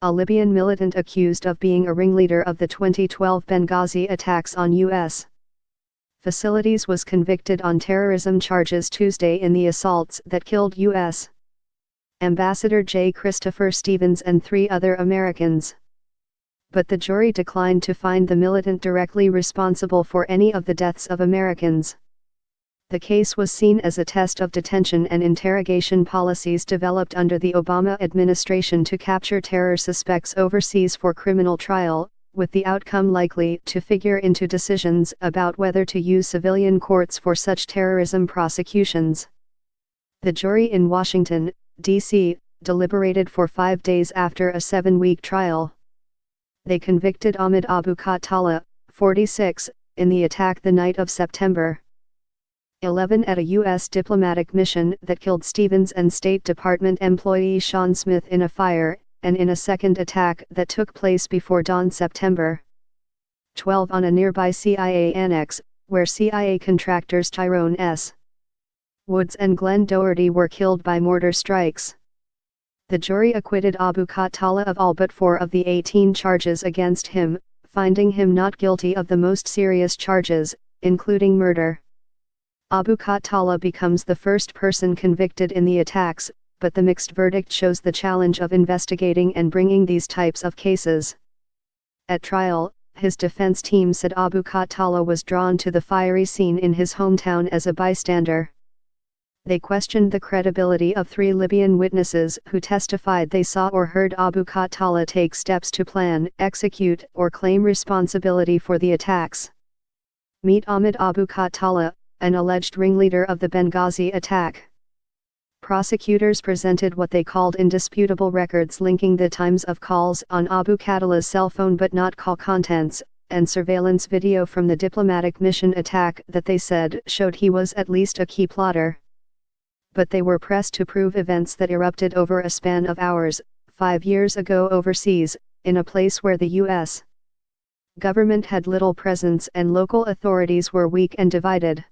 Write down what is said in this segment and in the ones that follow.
a Libyan militant accused of being a ringleader of the 2012 Benghazi attacks on U.S. facilities, was convicted on terrorism charges Tuesday in the assaults that killed U.S. Ambassador J. Christopher Stevens and 3 other Americans. But the jury declined to find the militant directly responsible for any of the deaths of Americans. The case was seen as a test of detention and interrogation policies developed under the Obama administration to capture terror suspects overseas for criminal trial, with the outcome likely to figure into decisions about whether to use civilian courts for such terrorism prosecutions. The jury in Washington, D.C., deliberated for 5 days after a 7-week trial. They convicted Ahmed Abu Khattala, 46, in the attack the night of September 11 at a U.S. diplomatic mission that killed Stevens and State Department employee Sean Smith in a fire, and in a second attack that took place before dawn September 12 on a nearby CIA annex, where CIA contractors Tyrone S. Woods and Glenn Doherty were killed by mortar strikes. The jury acquitted Abu Khattala of all but 4 of the 18 charges against him, finding him not guilty of the most serious charges, including murder. Abu Khattala becomes the first person convicted in the attacks, but the mixed verdict shows the challenge of investigating and bringing these types of cases. At trial, his defense team said Abu Khattala was drawn to the fiery scene in his hometown as a bystander. They questioned the credibility of 3 Libyan witnesses who testified they saw or heard Abu Khattala take steps to plan, execute, or claim responsibility for the attacks. Meet Ahmed Abu Khattala, an alleged ringleader of the Benghazi attack. Prosecutors presented what they called indisputable records linking the times of calls on Abu Khattala's cell phone but not call contents, and surveillance video from the diplomatic mission attack that they said showed he was at least a key plotter. But they were pressed to prove events that erupted over a span of hours, 5 years ago overseas, in a place where the U.S. government had little presence and local authorities were weak and divided.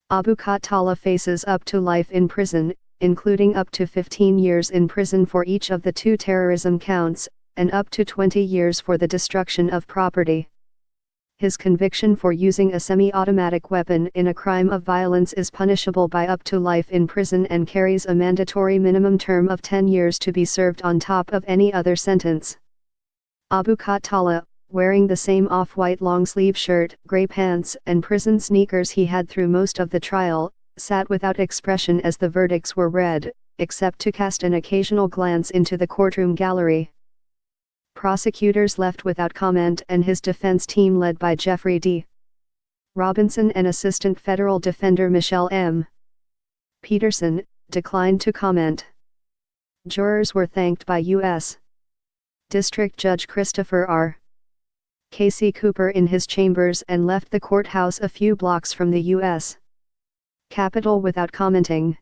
Abu Khattala faces up to life in prison, including up to 15 years in prison for each of the 2 terrorism counts, and up to 20 years for the destruction of property. His conviction for using a semi-automatic weapon in a crime of violence is punishable by up to life in prison and carries a mandatory minimum term of 10 years to be served on top of any other sentence. Abu Khattala, wearing the same off-white long-sleeve shirt, gray pants and prison sneakers he had through most of the trial, sat without expression as the verdicts were read, except to cast an occasional glance into the courtroom gallery. Prosecutors left without comment and his defense team led by Jeffrey D. Robinson and Assistant Federal Defender Michelle M. Peterson, declined to comment. Jurors were thanked by U.S. District Judge Christopher R. Casey Cooper in his chambers and left the courthouse a few blocks from the U.S. Capitol without commenting.